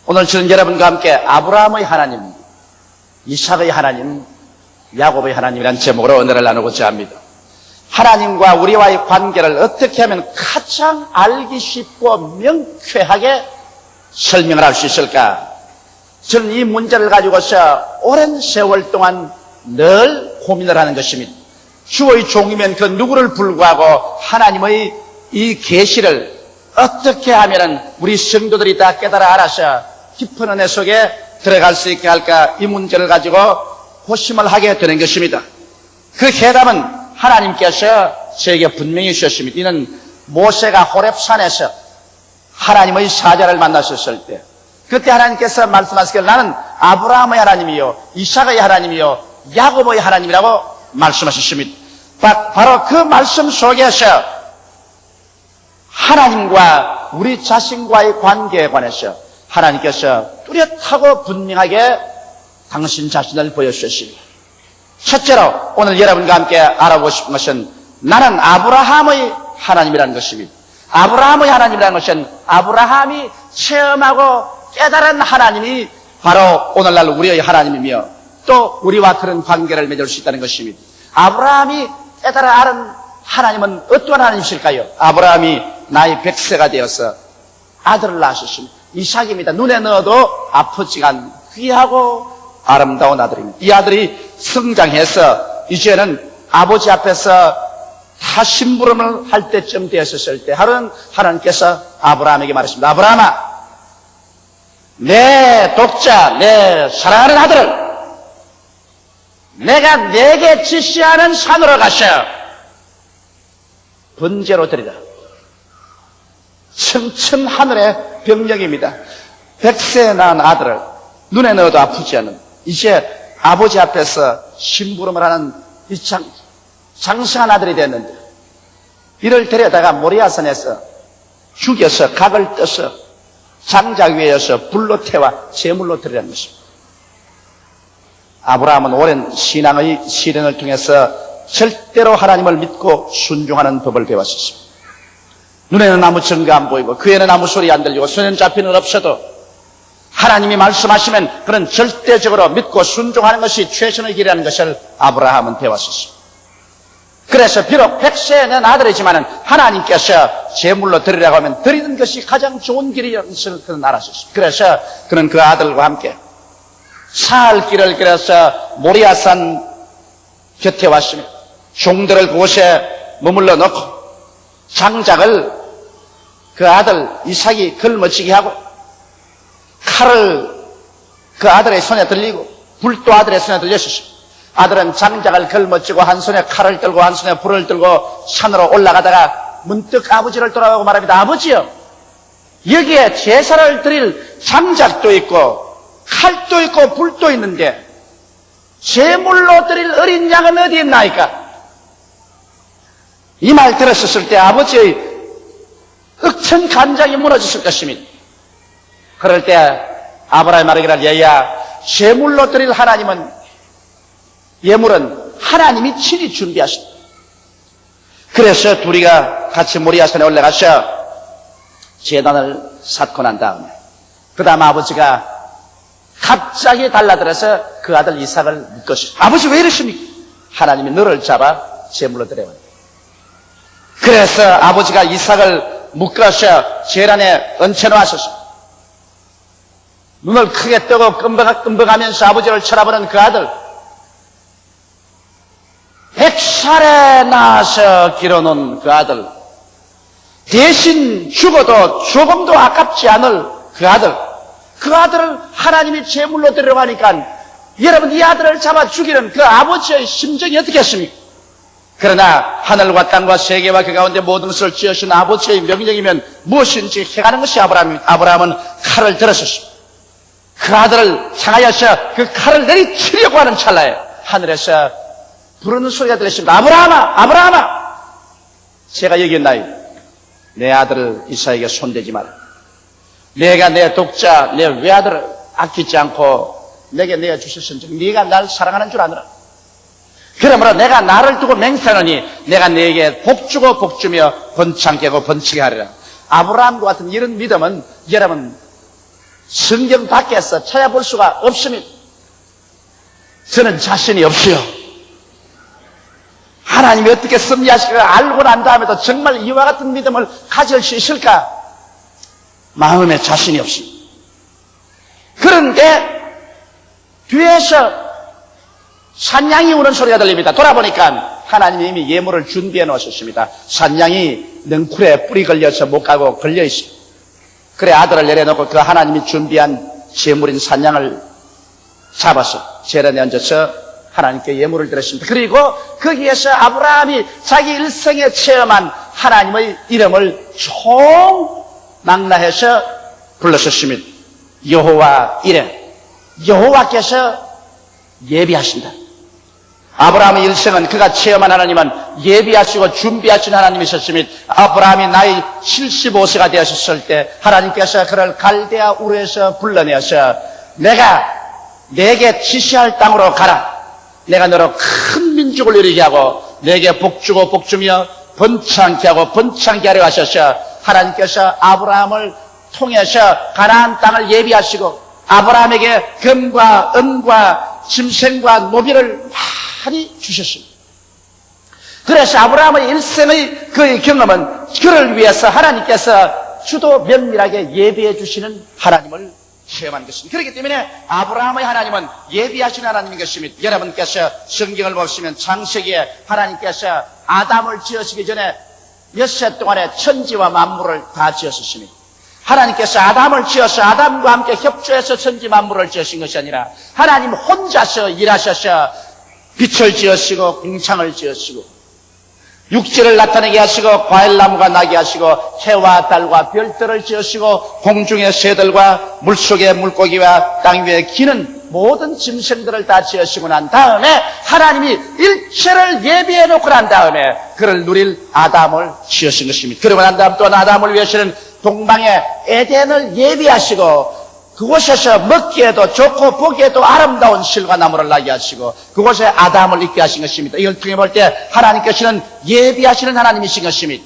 오늘 저는 여러분과 함께 아브라함의 하나님, 이삭의 하나님, 야곱의 하나님이라는 제목으로 은혜를 나누고자 합니다. 하나님과 우리와의 관계를 어떻게 하면 가장 알기 쉽고 명쾌하게 설명을 할 수 있을까? 저는 이 문제를 가지고서 오랜 세월 동안 늘 고민을 하는 것입니다. 주의 종이면 그 누구를 불구하고 하나님의 이 계시를 어떻게 하면 우리 성도들이 다 깨달아 알아서 깊은 은혜 속에 들어갈 수 있게 할까? 이 문제를 가지고 고심을 하게 되는 것입니다. 그 해답은 하나님께서 저에게 분명히 주셨습니다. 이는 모세가 호렙산에서 하나님의 사자를 만났었을 때, 그때 하나님께서 말씀하시길 나는 아브라함의 하나님이요, 이삭의 하나님이요, 야곱의 하나님이라고 말씀하셨습니다. 바로 그 말씀 속에서 하나님과 우리 자신과의 관계에 관해서 하나님께서 뚜렷하고 분명하게 당신 자신을 보여주셨습니다. 첫째로 오늘 여러분과 함께 알아보고 싶은 것은 나는 아브라함의 하나님이라는 것입니다. 아브라함의 하나님이라는 것은 아브라함이 체험하고 깨달은 하나님이 바로 오늘날 우리의 하나님이며 또 우리와 그런 관계를 맺을 수 있다는 것입니다. 아브라함이 깨달아 아는 하나님은 어떠한 하나님이실까요? 아브라함이 나이 100세가 되어서 아들을 낳으셨습니다. 이삭입니다. 눈에 넣어도 아프지가 않은 귀하고 아름다운 아들입니다. 이 아들이 성장해서 이제는 아버지 앞에서 다 심부름을 할 때쯤 되었을 때 하나님께서 아브라함에게 말했습니다. 아브라함아, 내 독자, 내 사랑하는 아들을 내가 내게 지시하는 산으로 가셔 번제로 드리라. 천천 하늘의 병력입니다. 100세 낳은 아들을 눈에 넣어도 아프지 않은, 이제 아버지 앞에서 심부름을 하는 이 장성한 아들이 됐는데, 이를 데려다가 모리아산에서 죽여서 각을 떠서 장작 위에서 불로 태워 제물로 드리라는 것입니다. 아브라함은 오랜 신앙의 시련을 통해서 절대로 하나님을 믿고 순종하는 법을 배웠습니다. 눈에는 아무 증거 안 보이고 귀에는 아무 소리 안 들리고 손에는 잡히는 없어도 하나님이 말씀하시면 그는 절대적으로 믿고 순종하는 것이 최선의 길이라는 것을 아브라함은 배웠습니다. 그래서 비록 100세에 낸 아들이지만 하나님께서 제물로 드리라고 하면 드리는 것이 가장 좋은 길이라는 것을 그는 알았습니다. 그래서 그는 그 아들과 함께 사흘 길을 걸어서 모리아산 곁에 왔습니다. 종들을 그곳에 머물러 놓고 장작을 그 아들 이삭이 걸머지게 하고 칼을 그 아들의 손에 들리고 불도 아들의 손에 들렸습니다. 아들은 장작을 걸머쥐고 한 손에 칼을 들고 한 손에 불을 들고 산으로 올라가다가 문득 아버지를 돌아보고 말합니다. 아버지요, 여기에 제사를 드릴 장작도 있고 칼도 있고 불도 있는데 제물로 드릴 어린 양은 어디 있나이까? 이 말 들었을 때 아버지의 억천 간장이 무너졌을 것입니다. 그럴 때 아브라함이 말하기를, 얘야, 제물로 드릴 예물은 하나님이 친히 준비하신다. 그래서 둘이가 같이 모리아산에 올라가서 제단을 쌓고 난 다음에 그 다음 아버지가 갑자기 달라들어서 그 아들 이삭을 묶었습니다. 아버지 왜 이러십니까? 하나님이 너를 잡아 제물로 드려요. 그래서 아버지가 이삭을 묶어서 제단에 얹혀놓았었습니다. 눈을 크게 뜨고 끔벙하면서 아버지를 쳐다보는 그 아들, 100살에 낳아서 길어놓은 그 아들, 대신 죽어도 조금도 아깝지 않을 그 아들을 하나님이 제물로 드리려고 하니까 여러분, 이 아들을 잡아 죽이는 그 아버지의 심정이 어떻겠습니까? 그러나 하늘과 땅과 세계와 그 가운데 모든 것을 지으신 아버지의 명령이면 무엇인지 해가는 것이 아브라함은 칼을 들었습니다. 그 아들을 향하여서 그 칼을 내리치려고 하는 찰나에 하늘에서 부르는 소리가 들렸습니다. 아브라함아, 아브라함아, 제가 여기 있나이? 내 아들을 이삭에게 손대지 마라. 내가 내 독자, 내 외아들을 아끼지 않고 내게 내어주셨은즉 네가 날 사랑하는 줄 아느라. 그러므로 내가 나를 두고 맹세하노니 내가 네게 복주고 복주며 번창게 하고 번치게 하리라. 아브라함과 같은 이런 믿음은 여러분 성경 밖에서 찾아볼 수가 없습니다. 저는 자신이 없어요. 하나님이 어떻게 섭리하실까 알고 난 다음에도 정말 이와 같은 믿음을 가질 수 있을까? 마음에 자신이 없습니다. 그런데 뒤에서 산양이 우는 소리가 들립니다. 돌아보니까 하나님이 이미 예물을 준비해 놓으셨습니다. 산양이 넝쿨에 뿌리 걸려서 못 가고 걸려 있습니다. 그래 아들을 내려놓고 그 하나님이 준비한 제물인 산양을 잡아서 제단에 얹어서 하나님께 예물을 드렸습니다. 그리고 거기에서 아브라함이 자기 일생에 체험한 하나님의 이름을 총망라해서 불렀었습니다. 여호와 이레, 여호와께서 예비하신다. 아브라함의 일생은 그가 체험한 하나님은 예비하시고 준비하신 하나님이셨습니다. 아브라함이 나이 75세가 되었을 때 하나님께서 그를 갈대아 우르에서 불러내어서 내게 지시할 땅으로 가라. 내가 너로 큰 민족을 이루게 하고 내게 복주고 복주며 번창케 하고 번창케 하려 하셔서 하나님께서 아브라함을 통해서 가나안 땅을 예비하시고 아브라함에게 금과 은과 짐승과 노비를 많이 주셨습니다. 그래서 아브라함의 일생의 그의 경험은 그를 위해서 하나님께서 주도 면밀하게 예비해 주시는 하나님을 체험한 것입니다. 그렇기 때문에 아브라함의 하나님은 예비하신 하나님인 것입니다. 여러분께서 성경을 보시면 창세기에 하나님께서 아담을 지으시기 전에 엿새 동안에 천지와 만물을 다 지으셨습니다. 하나님께서 아담을 지어서 아담과 함께 협조해서 천지 만물을 지으신 것이 아니라 하나님 혼자서 일하셔서 빛을 지으시고 궁창을 지으시고 육지를 나타내게 하시고 과일나무가 나게 하시고 해와 달과 별들을 지으시고 공중의 새들과 물속의 물고기와 땅 위에 기는 모든 짐승들을 다 지으시고 난 다음에 하나님이 일체를 예비해 놓고 난 다음에 그를 누릴 아담을 지으신 것입니다. 그러고 난 다음 또 아담을 위해서는 동방의 에덴을 예비하시고 그곳에서 먹기에도 좋고 보기에도 아름다운 실과 나무를 나게 하시고 그곳에 아담을 있게 하신 것입니다. 이걸 통해 볼 때 하나님께서는 예비하시는 하나님이신 것입니다.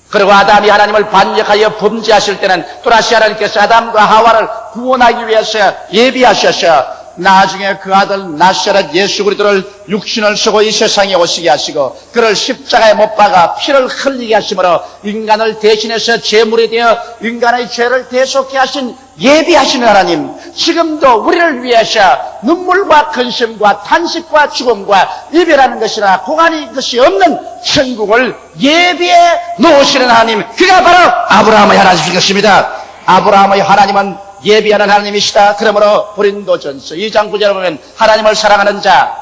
그리고 아담이 하나님을 반역하여 범죄하실 때는 또다시 하나님께서 아담과 하와를 구원하기 위해서 예비하셔서 나중에 그 아들 나사렛 예수 그리스도를 육신을 쓰고 이 세상에 오시게 하시고 그를 십자가에 못 박아 피를 흘리게 하심으로 인간을 대신해서 제물이 되어 인간의 죄를 대속케 하신 예비하시는 하나님, 지금도 우리를 위해서 눈물과 근심과 탄식과 죽음과 이별하는 것이나 고난이 것이 없는 천국을 예비해 놓으시는 하나님, 그가 바로 아브라함의 하나님이신 것입니다. 아브라함의 하나님은 예비하는 하나님이시다. 그러므로 고린도전서 2장 9절에 보면 하나님을 사랑하는 자,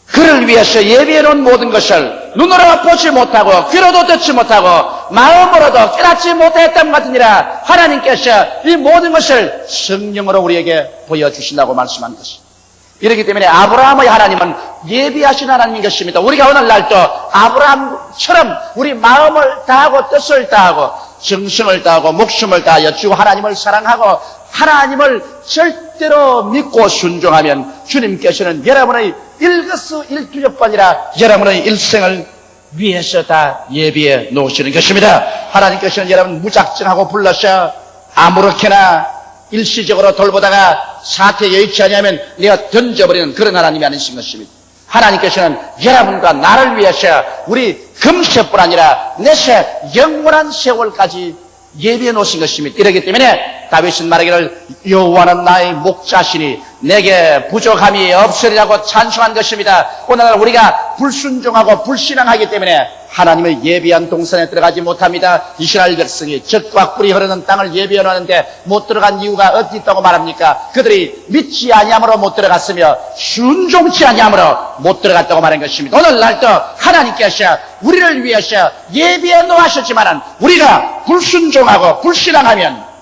그를 위해서 예비해놓은 모든 것을 눈으로 보지 못하고 귀로도 듣지 못하고 마음으로도 깨닫지 못했던 것 같으니라 하나님께서 이 모든 것을 성령으로 우리에게 보여주신다고 말씀한 것입니다. 이렇기 때문에 아브라함의 하나님은 예비하신 하나님인 것입니다. 우리가 오늘날도 아브라함처럼 우리 마음을 다하고 뜻을 다하고 정성을 다하고 목숨을 다하여 주 하나님을 사랑하고 하나님을 절대로 믿고 순종하면 주님께서는 여러분의 일거수일투족뿐이라 여러분의 일생을 위해서 다 예비해 놓으시는 것입니다. 하나님께서는 여러분 무작정하고 불러서 아무렇게나 일시적으로 돌보다가 사태 여의치 아니하면 내가 던져버리는 그런 하나님이 아니신 것입니다. 하나님께서는 여러분과 나를 위해서 우리 금세뿐 아니라 내세 영원한 세월까지 예비해 놓으신 것입니다. 이렇기 때문에 다윗은 말하기를 여호와는 나의 목자시니 내게 부족함이 없으리라고 찬송한 것입니다. 오늘날 우리가 불순종하고 불신앙하기 때문에 하나님의 예비한 동산에 들어가지 못합니다. 이스라엘 백성이 젖과 꿀이 흐르는 땅을 예비해 놓았는데 못 들어간 이유가 어디 있다고 말합니까? 그들이 믿지 아니함으로 못 들어갔으며 순종치 아니함으로 못 들어갔다고 말한 것입니다. 오늘날도 하나님께서 우리를 위해서 예비해 놓으셨지만 우리가 불순종하고 불신앙하면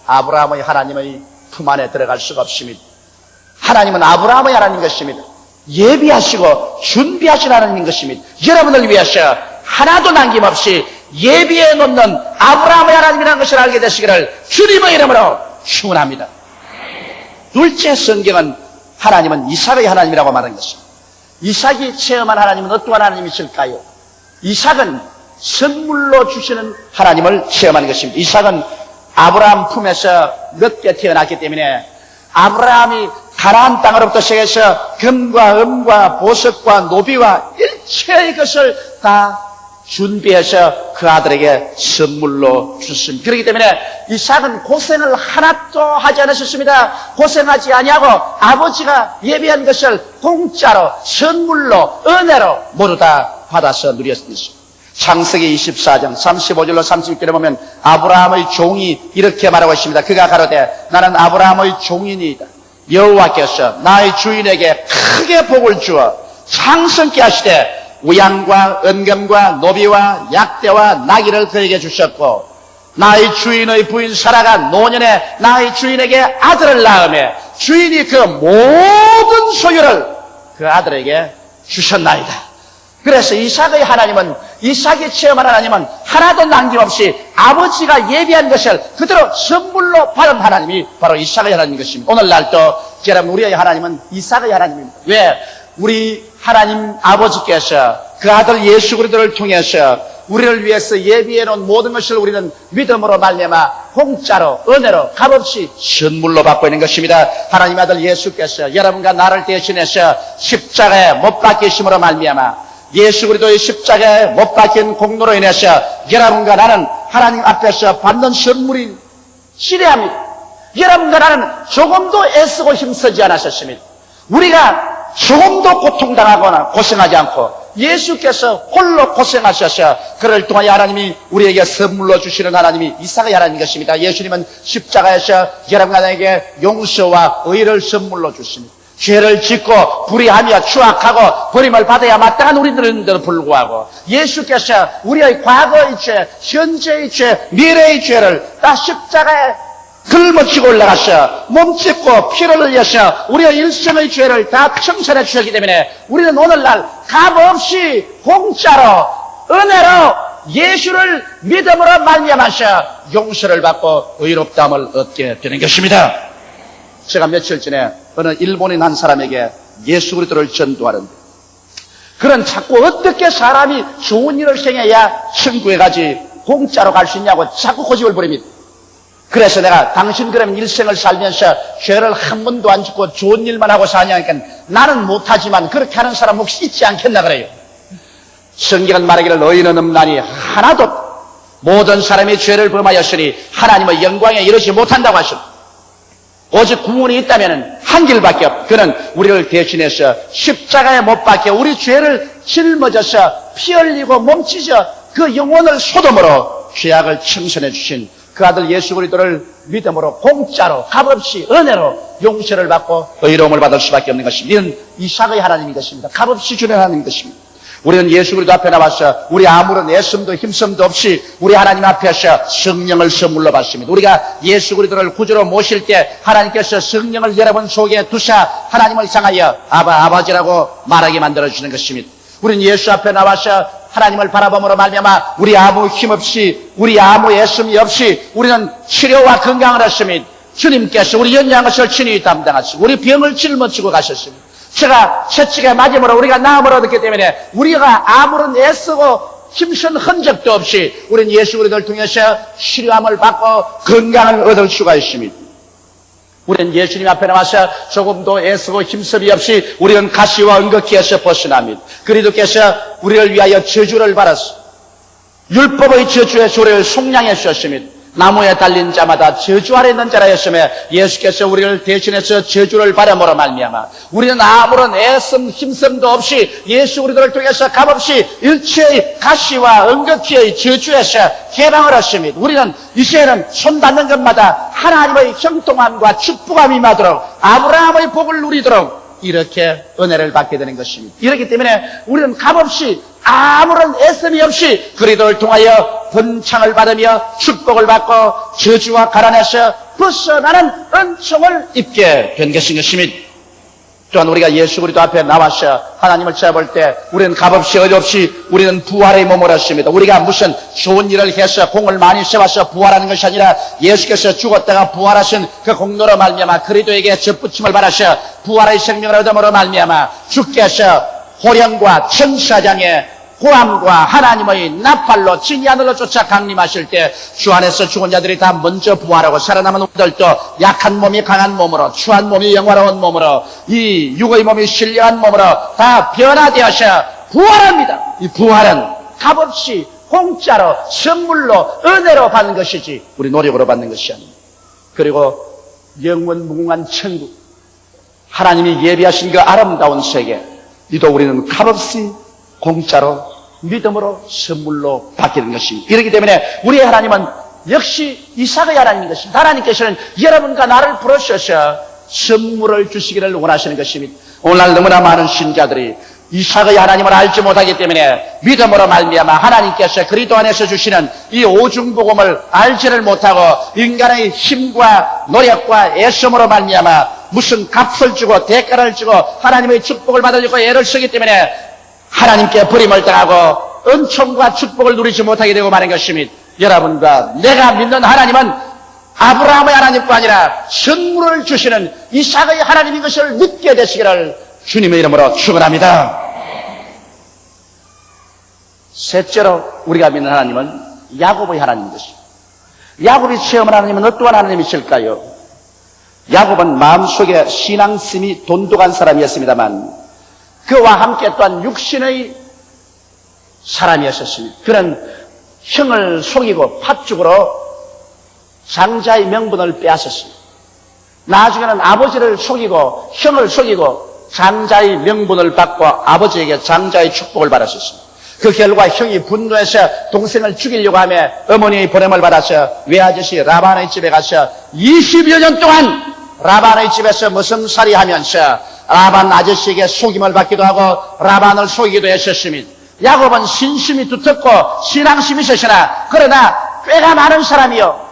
아브라함의 하나님의 품 안에 들어갈 수가 없습니다. 하나님은 아브라함의 하나님인 것입니다. 예비하시고 준비하신 하나님인 것입니다. 여러분을 위해서 하나도 남김없이 예비해 놓는 아브라함의 하나님이라는 것을 알게 되시기를 주님의 이름으로 축원합니다. 둘째, 성경은 하나님은 이삭의 하나님이라고 말한 것입니다. 이삭이 체험한 하나님은 어떠한 하나님이실까요? 이삭은 선물로 주시는 하나님을 체험하는 것입니다. 이삭은 아브라함 품에서 늦게 태어났기 때문에 아브라함이 가나안 땅으로부터 시작해서 금과 은과 보석과 노비와 일체의 것을 다 준비해서 그 아들에게 선물로 줬습니다. 그렇기 때문에 이삭은 고생을 하나도 하지 않으셨습니다. 고생하지 아니하고 아버지가 예비한 것을 공짜로 선물로 은혜로 모두 다 받아서 누렸습니다. 창세기 24장 35절로 36절에 보면 아브라함의 종이 이렇게 말하고 있습니다. 그가 가로되 나는 아브라함의 종이니이다. 여호와께서 나의 주인에게 크게 복을 주어昌盛게 하시되 우양과 은금과 노비와 약대와 나귀를 그에게 주셨고 나의 주인의 부인 사라가 노년에 나의 주인에게 아들을 낳으며 주인이 그 모든 소유를 그 아들에게 주셨나이다. 그래서 이삭의 하나님은, 이삭이 체험한 하나님은 하나도 남김없이 아버지가 예비한 것을 그대로 선물로 받은 하나님이 바로 이삭의 하나님인 것입니다. 오늘날도 여러분, 우리의 하나님은 이삭의 하나님입니다. 왜? 우리 하나님 아버지께서 그 아들 예수 그리스도를 통해서 우리를 위해서 예비해 놓은 모든 것을 우리는 믿음으로 말미암아 공짜로 은혜로 값없이 선물로 받고 있는 것입니다. 하나님 아들 예수께서 여러분과 나를 대신해서 십자가에 못 박히심으로 말미암아 예수 그리스도의 십자가에 못 박힌 공로로 인해서 여러분과 나는 하나님 앞에서 받는 선물이 시대합니다. 여러분과 나는 조금도 애쓰고 힘쓰지 않았었습니다. 우리가 조금도 고통당하거나 고생하지 않고 예수께서 홀로 고생하셔서 그를 통하여 하나님이 우리에게 선물로 주시는 하나님이 이삭의 하나님인 것입니다. 예수님은 십자가에서 여러분과 나에게 용서와 의를 선물로 주십니다. 죄를 짓고 불의하며 추악하고 버림을 받아야 마땅한 우리들인데도 불구하고 예수께서 우리의 과거의 죄, 현재의 죄, 미래의 죄를 다 십자가에 짊어지고 올라가서 몸짓고 피를 흘려서 우리의 일생의 죄를 다 청산해 주셨기 때문에 우리는 오늘날 값없이 공짜로 은혜로 예수를 믿음으로 말미암아서 용서를 받고 의롭다함을 얻게 되는 것입니다. 제가 며칠 전에 어느 일본인 한 사람에게 예수 그리스도를 전도하는데 그런 자꾸 어떻게 사람이 좋은 일을 행해야 천국에 가지 공짜로 갈 수 있냐고 자꾸 고집을 부립니다. 그래서 내가 당신 그러면 일생을 살면서 죄를 한 번도 안 짓고 좋은 일만 하고 사냐니까 나는 못하지만 그렇게 하는 사람 혹시 있지 않겠나 그래요. 성경은 말하기를 너희는 없나니 하나도 모든 사람이 죄를 범하였으니 하나님의 영광에 이르지 못한다고 하십니다. 오직 구원이 있다면 한 길밖에 없고 그는 우리를 대신해서 십자가에 못 박혀 우리 죄를 짊어져서 피 흘리고 몸치져 그 영혼을 소돔으로 죄악을 청산해 주신 그 아들 예수 그리스도를 믿음으로 공짜로 값없이 은혜로 용서를 받고 의로움을 받을 수밖에 없는 것입니다. 이는 이삭의 하나님인 것입니다. 값없이 주는 하나님인 것입니다. 우리는 예수 그리스도 앞에 나와서 우리 아무런 애씀도 힘씀도 없이 우리 하나님 앞에서 성령을 선물로 받습니다. 우리가 예수 그리스도를 구주로 모실 때 하나님께서 성령을 여러분 속에 두사 하나님을 향하여 아버지라고 말하게 만들어주는 것입니다. 우리는 예수 앞에 나와서 하나님을 바라봄으로 말미암아 우리 아무 힘없이 우리 아무 애씀이 없이 우리는 치료와 건강을 했습니다. 주님께서 우리 연약한 것을 친히 담당하시고 우리 병을 짊어지고 가셨습니다. 제가 채찍에 맞음으로 우리가 나음을 얻었기 때문에 우리가 아무런 애쓰고 힘쓴 흔적도 없이 우리는 예수 그리스도를 통해서 치료함을 받고 건강을 얻을 수가 있습니다. 우리는 예수님 앞에 나와서 조금도 애쓰고 힘쓰기 없이 우리는 가시와 은거키에서 벗어납니다. 그리스도께서 우리를 위하여 저주를 받았어. 율법의 저주에서 우리를 속량해 주셨습니다. 나무에 달린 자마다 저주 아래 있는 자라였으며 예수께서 우리를 대신해서 저주를 받음으로 말미암아 우리는 아무런 애씀 힘씀도 없이 예수 그리스도를 통해서 값없이 일체의 가시와 은거키의 저주에서 해방을 했습니다. 우리는 이제는 손 닿는 것마다 하나님의 형통함과 축복함이 임하도록 아브라함의 복을 누리도록 이렇게 은혜를 받게 되는 것입니다. 이렇기 때문에 우리는 값없이 아무런 애씀이 없이 그리스도를 통하여 번창을 받으며 축복을 받고 저주와 가난에서 벗어나는 은총을 입게 된 것입니다. 또한 우리가 예수 그리스도 앞에 나와서 하나님을 찾아볼 때 우리는 값없이 어이없이 우리는 부활의 몸을 얻습니다. 우리가 무슨 좋은 일을 해서 공을 많이 세워서 부활하는 것이 아니라 예수께서 죽었다가 부활하신 그 공로로 말미암아 그리스도에게 접붙임을 받아서 부활의 생명을 얻음으로 말미암아 주께서 호령과 천사장의 고함과 하나님의 나팔로 진이 하늘로 쫓아 강림하실 때 주 안에서 죽은 자들이 다 먼저 부활하고 살아남은 우리들도 약한 몸이 강한 몸으로 추한 몸이 영화로운 몸으로 이 육의 몸이 신령한 몸으로 다 변화되어서 부활합니다. 이 부활은 값없이 공짜로 선물로 은혜로 받는 것이지 우리 노력으로 받는 것이 아닙니다. 그리고 영원 무궁한 천국, 하나님이 예비하신 그 아름다운 세계, 이도 우리는 값없이 공짜로 믿음으로 선물로 받게 된 것입니다. 이렇기 때문에 우리의 하나님은 역시 이삭의 하나님인 것입니다. 하나님께서는 여러분과 나를 부르셔서 선물을 주시기를 원하시는 것입니다. 오늘날 너무나 많은 신자들이 이삭의 하나님을 알지 못하기 때문에 믿음으로 말미암아 하나님께서 그리스도 안에서 주시는 이 오중복음을 알지를 못하고 인간의 힘과 노력과 애씀으로 말미암아 무슨 값을 주고 대가를 주고 하나님의 축복을 받으려고 애를 쓰기 때문에 하나님께 버림을 당하고 은총과 축복을 누리지 못하게 되고 마는 것입니다. 여러분과 내가 믿는 하나님은 아브라함의 하나님뿐 아니라 선물을 주시는 이삭의 하나님인 것을 믿게 되시기를 주님의 이름으로 축원합니다. 셋째로 우리가 믿는 하나님은 야곱의 하나님인 것입니다. 야곱이 체험한 하나님은 어떠한 하나님이실까요? 야곱은 마음속에 신앙심이 돈독한 사람이었습니다만 그와 함께 또한 육신의 사람이었습니다. 그는 형을 속이고 팥죽으로 장자의 명분을 빼앗았습니다. 나중에는 아버지를 속이고 형을 속이고 장자의 명분을 받고 아버지에게 장자의 축복을 받았습니다. 그 결과 형이 분노해서 동생을 죽이려고 하며 어머니의 보냄을 받아서 외아저씨 라반의 집에 가서 20여 년 동안 라반의 집에서 머슴살이 하면서 라반 아저씨에게 속임을 받기도 하고 라반을 속이기도 했었습니다. 야곱은 신심이 두텁고 신앙심이 있으시나 그러나 꾀가 많은 사람이요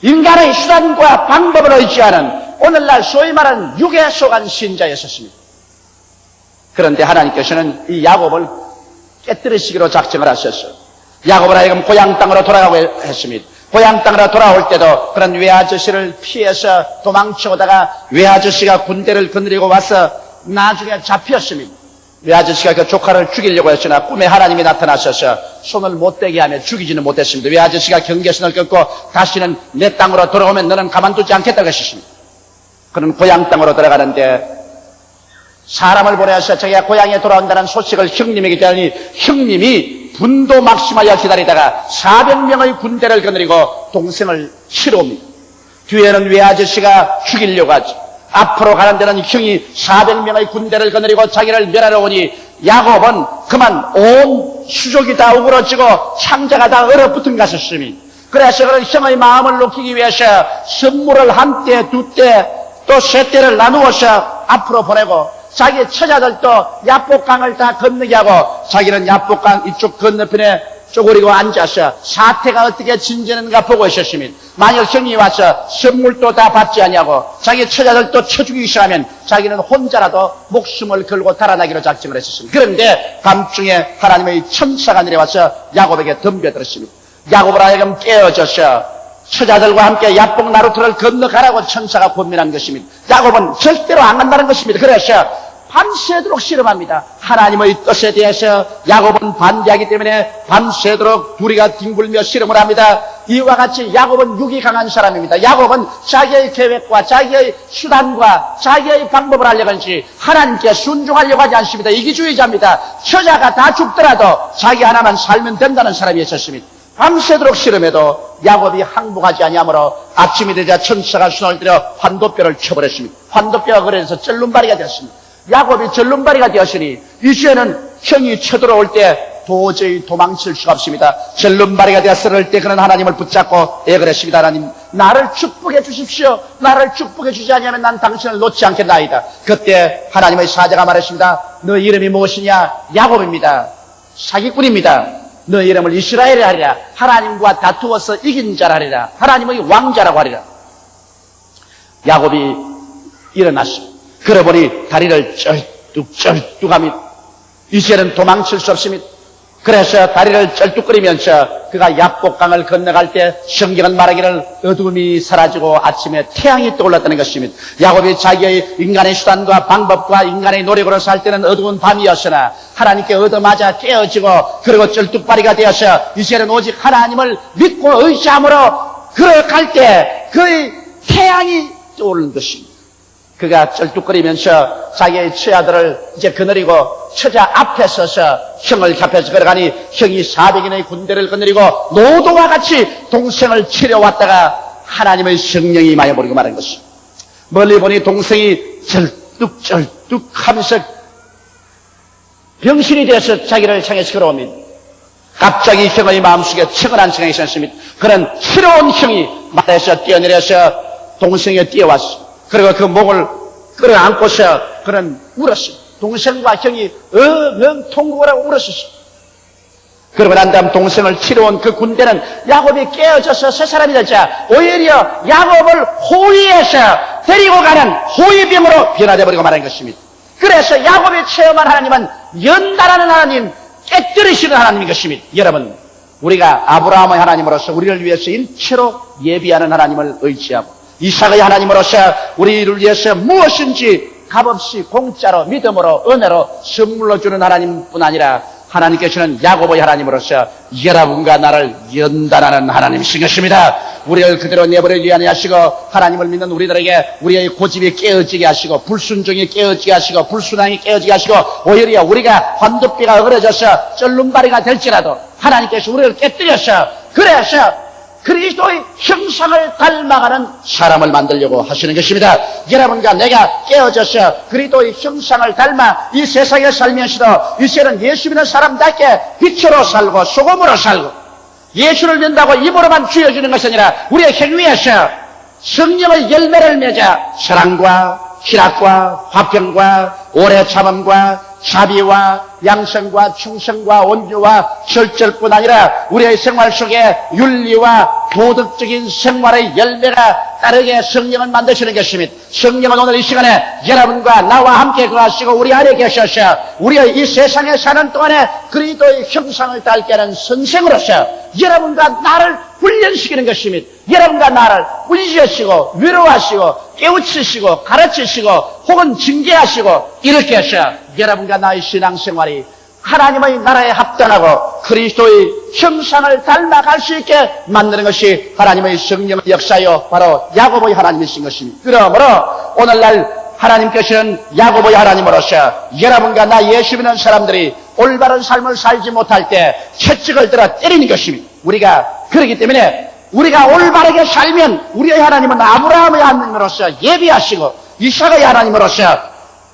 인간의 수단과 방법을 의지하는 오늘날 소위 말하는 육에 속한 신자였었습니다. 그런데 하나님께서는 이 야곱을 깨뜨리시기로 작정을 하셨어요. 야곱을 하여금 고향 땅으로 돌아가고 했습니다. 고향 땅으로 돌아올 때도 그런 외아저씨를 피해서 도망쳐오다가 외아저씨가 군대를 거느리고 와서 나중에 잡혔습니다. 외아저씨가 그 조카를 죽이려고 했으나 꿈에 하나님이 나타나셔서 손을 못대게 하며 죽이지는 못했습니다. 외아저씨가 경계선을 끊고 다시는 내 땅으로 돌아오면 너는 가만두지 않겠다고 하셨습니다. 그는 고향 땅으로 들어가는데 사람을 보내서 자기가 고향에 돌아온다는 소식을 형님에게 전하니 형님이 분도 막심하여 기다리다가 400명의 군대를 거느리고 동생을 치러 옵니다. 뒤에는 외아저씨가 죽이려고 하죠. 앞으로 가는 데는 형이 400명의 군대를 거느리고 자기를 멸하러 오니 야곱은 그만 온 수족이 다 우그러지고 창자가 다 얼어붙은 것이었으니 그래서 그런 형의 마음을 높이기 위해서 선물을 한 때, 두 때, 또 세 때를 나누어서 앞으로 보내고 자기 처자들도 야복강을 다 건너게 하고 자기는 야복강 이쪽 건너편에 쪼그리고 앉아서 사태가 어떻게 진전하는가 보고 있었으면 만약 형이 와서 선물도 다 받지 않냐고 자기 처자들도 쳐 죽이기 시작하면 자기는 혼자라도 목숨을 걸고 달아나기로 작정을 했었습니다. 그런데 밤중에 하나님의 천사가 내려와서 야곱에게 덤벼들었습니다. 야곱을 하여금 깨어져서 처자들과 함께 야복 나루터를 건너가라고 천사가 권면한 것입니다. 야곱은 절대로 안 간다는 것입니다. 그래서 밤새도록 씨름합니다. 하나님의 뜻에 대해서 야곱은 반대하기 때문에 밤새도록 둘이가 뒹굴며 씨름을 합니다. 이와 같이 야곱은 육이 강한 사람입니다. 야곱은 자기의 계획과 자기의 수단과 자기의 방법을 하려고 하지 하나님께 순종하려고 하지 않습니다. 이기주의자입니다. 처자가 다 죽더라도 자기 하나만 살면 된다는 사람이었습니다. 밤새도록 씨름해도 야곱이 항복하지 아니하므로 아침이 되자 천사가 손을 들여 환도뼈를 쳐버렸습니다. 환도뼈가 그래서 쩔눈발이가 되었습니다. 야곱이 쩔눈발이가 되었으니 이제는 형이 쳐들어올 때 도저히 도망칠 수가 없습니다. 쩔눈발이가 되었을 때 그는 하나님을 붙잡고 애걸했습니다. 하나님 나를 축복해 주십시오. 나를 축복해 주지 않으면 난 당신을 놓지 않겠나이다. 그때 하나님의 사자가 말했습니다. 너 이름이 무엇이냐? 야곱입니다. 사기꾼입니다. 너 이름을 이스라엘이라 하리라. 하나님과 다투어서 이긴 자라 하리라. 하나님의 왕자라고 하리라. 야곱이 일어났습니다. 그러보니 다리를 쩔뚝쩔뚝합니다. 이제는 도망칠 수 없습니다. 그래서 다리를 절뚝거리면서 그가 약복강을 건너갈 때 성경은 말하기를 어둠이 사라지고 아침에 태양이 떠올랐다는 것입니다. 야곱이 자기의 인간의 수단과 방법과 인간의 노력으로 살 때는 어두운 밤이었으나 하나님께 얻어맞아 깨어지고 그리고 절뚝발이가 되어서 이제는 오직 하나님을 믿고 의지함으로 걸어갈 때 그의 태양이 떠오르는 것입니다. 그가 쩔뚝거리면서 자기의 처아들을 이제 거느리고 처자 앞에 서서 형을 곁에서 걸어가니 형이 400인의 군대를 거느리고 노도와 같이 동생을 치려왔다가 하나님의 성령이 임하여버리고 말한 것입니다. 멀리 보니 동생이 절뚝절뚝 하면서 병신이 되어서 자기를 향해서 걸어옵니다. 갑자기 형의 마음속에 측은한 생각이 있었습니다. 그는 새로운 형이 말에서 뛰어내려서 동생에 뛰어왔습니다. 그리고 그 목을 끌어안고서 그는 울었습니다. 동생과 형이 엉엉 통곡을 하고 울었습니다. 그러고 난 다음 동생을 치러온 그 군대는 야곱이 깨어져서 새 사람이 되자 오히려 야곱을 호위해서 데리고 가는 호위병으로 변화되어버리고 말한 것입니다. 그래서 야곱이 체험한 하나님은 연단하는 하나님, 깨뜨리시는 하나님인 것입니다. 여러분, 우리가 아브라함의 하나님으로서 우리를 위해서 일체로 예비하는 하나님을 의지하고 이삭의 하나님으로서 우리를 위해서 무엇인지 값없이 공짜로 믿음으로 은혜로 선물로 주는 하나님뿐 아니라 하나님께서는 야곱의 하나님으로서 여러분과 나를 연단하는 하나님이신 것입니다. 우리를 그대로 내버리지 아니하시고 하나님을 믿는 우리들에게 우리의 고집이 깨어지게 하시고 불순종이 깨어지게 하시고 불순항이 깨어지게 하시고 오히려 우리가 환두뼈가 어그러져서 쩔름바리가 될지라도 하나님께서 우리를 깨뜨려서 그래서 그리스도의 형상을 닮아가는 사람을 만들려고 하시는 것입니다. 여러분과 내가 깨어져서 그리스도의 형상을 닮아 이 세상에 살면서도 이제는 예수 믿는 사람답게 빛으로 살고 소금으로 살고 예수를 믿는다고 입으로만 쥐어주는 것이 아니라 우리의 행위에서 성령의 열매를 맺어 사랑과 희락과 화평과 오래 참음과 자비와 양성과 충성과 온유와 절절뿐 아니라 우리의 생활 속에 윤리와 도덕적인 생활의 열매가 따르게 성령을 만드시는 것입니다. 성령은 오늘 이 시간에 여러분과 나와 함께 거하시고 우리 안에 계셔서 우리의 이 세상에 사는 동안에 그리스도의 형상을 닮게 하는 선생으로서 여러분과 나를 훈련시키는 것입니다. 여러분과 나를 훈련시키고 위로하시고 깨우치시고 가르치시고 혹은 징계하시고 이렇게 해서 여러분과 나의 신앙생활이 하나님의 나라에 합당하고 그리스도의 형상을 닮아갈 수 있게 만드는 것이 하나님의 성령의 역사요 바로 야곱의 하나님이신 것입니다. 그러므로 오늘날 하나님께서는 야곱의 하나님으로서 여러분과 나 예수 믿는 사람들이 올바른 삶을 살지 못할 때 채찍을 들어 때리는 것입니다. 우리가 그렇기 때문에 우리가 올바르게 살면 우리의 하나님은 아브라함의 하나님으로서 예비하시고 이삭의 하나님으로서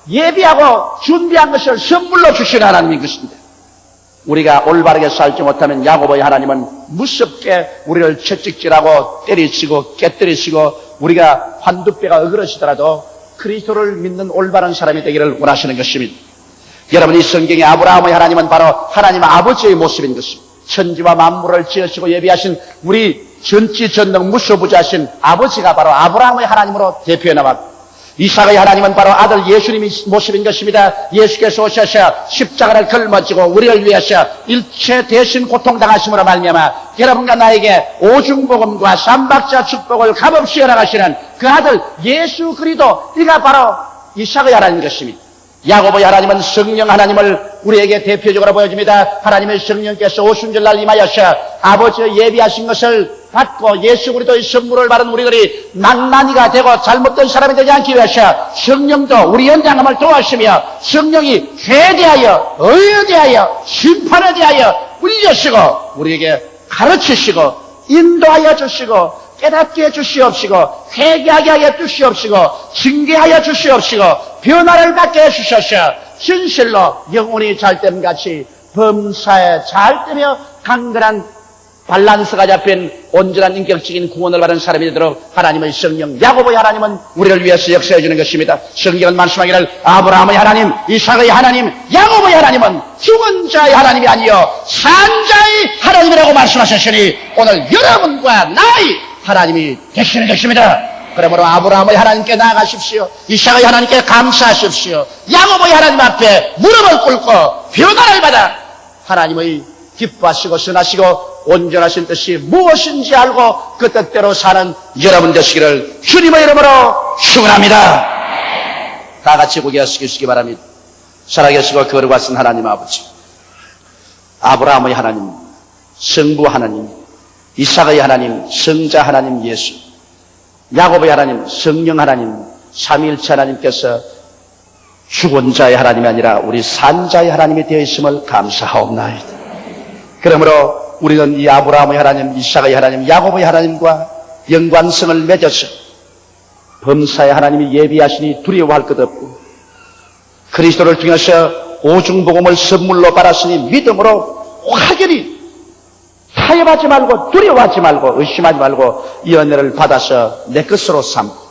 예비하고 준비한 것을 선물로 주시는 하나님인 것입니다. 우리가 올바르게 살지 못하면 야곱의 하나님은 무섭게 우리를 채찍질하고 때리시고 깨뜨리시고 우리가 환두뼈가 어그러지더라도 그리스도를 믿는 올바른 사람이 되기를 원하시는 것입니다. 여러분, 이 성경의 아브라함의 하나님은 바로 하나님 아버지의 모습인 것입니다. 천지와 만물을 지으시고 예비하신 우리 전지전능 무소부자신 아버지가 바로 아브라함의 하나님으로 대표해 나왔고 이삭의 하나님은 바로 아들 예수님의 모습인 것입니다. 예수께서 오셔서 십자가를 걸머지고 우리를 위해서 일체 대신 고통당하심으로 말미암아 여러분과 나에게 오중복음과 삼박자 축복을 값없이 허락하시는 그 아들 예수 그리스도, 이가 바로 이삭의 하나님인 것입니다. 야곱의 하나님은 성령 하나님을 우리에게 대표적으로 보여줍니다. 하나님의 성령께서 오순절날 임하여서 아버지의 예비하신 것을 받고 예수 그리스도의 선물을 받은 우리들이 낭만이가 되고 잘못된 사람이 되지 않기 위해서 성령도 우리 연장함을 도와주시며 성령이 회에 대하여 의에 대하여 심판에 대하여 울려시고 우리에게 가르치시고 인도하여 주시고 깨닫게 해주시옵시고 회개하게 하여 주시옵시고 징계하여 주시옵시고 변화를 받게 해주셔서 진실로 영혼이 잘됨같이 범사에 잘되며 강건한 밸런스가 잡힌 온전한 인격적인 구원을 받은 사람이 되도록 하나님의 성령 야곱의 하나님은 우리를 위해서 역사해 주는 것입니다. 성경은 말씀하기를 아브라함의 하나님, 이삭의 하나님, 야곱의 하나님은 죽은 자의 하나님이 아니요 산 자의 하나님이라고 말씀하셨으니 오늘 여러분과 나의 하나님이 되시는 것입니다. 그러므로 아브라함의 하나님께 나아가십시오. 이삭의 하나님께 감사하십시오. 야곱의 하나님 앞에 무릎을 꿇고 변화를 받아 하나님의 기뻐하시고 선하시고 온전하신 뜻이 무엇인지 알고 그 뜻대로 사는 여러분 되시기를 주님의 이름으로 축원합니다. 다 같이 고개 숙이시기 바랍니다. 살아계시고 거룩하신 하나님 아버지, 아브라함의 하나님, 성부 하나님, 이삭의 하나님, 성자 하나님 예수, 야곱의 하나님, 성령 하나님, 삼위일체 하나님께서 죽은 자의 하나님이 아니라 우리 산 자의 하나님이 되어 있음을 감사하옵나이다. 그러므로 우리는 이 아브라함의 하나님, 이삭의 하나님, 야곱의 하나님과 연관성을 맺어서 범사의 하나님이 예비하시니 두려워할 것 없고 그리스도를 통해서 오중복음을 선물로 받았으니 믿음으로 확연히 타협하지 말고 두려워하지 말고 의심하지 말고 이 은혜를 받아서 내 것으로 삼고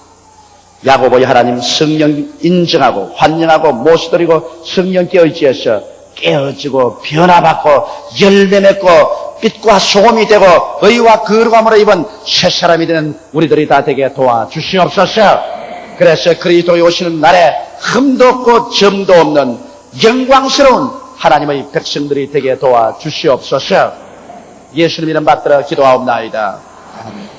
야곱의 하나님 성령 인정하고 환영하고 모시드리고 성령께 의지해서 깨어지고 변화받고 열매 맺고 빛과 소금이 되고 의와 거룩함으로 입은 새 사람이 되는 우리들이 다 되게 도와주시옵소서. 그래서 그리스도에 오시는 날에 흠도 없고 점도 없는 영광스러운 하나님의 백성들이 되게 도와주시옵소서. 예수님 이름 받들어 기도하옵나이다. 아멘.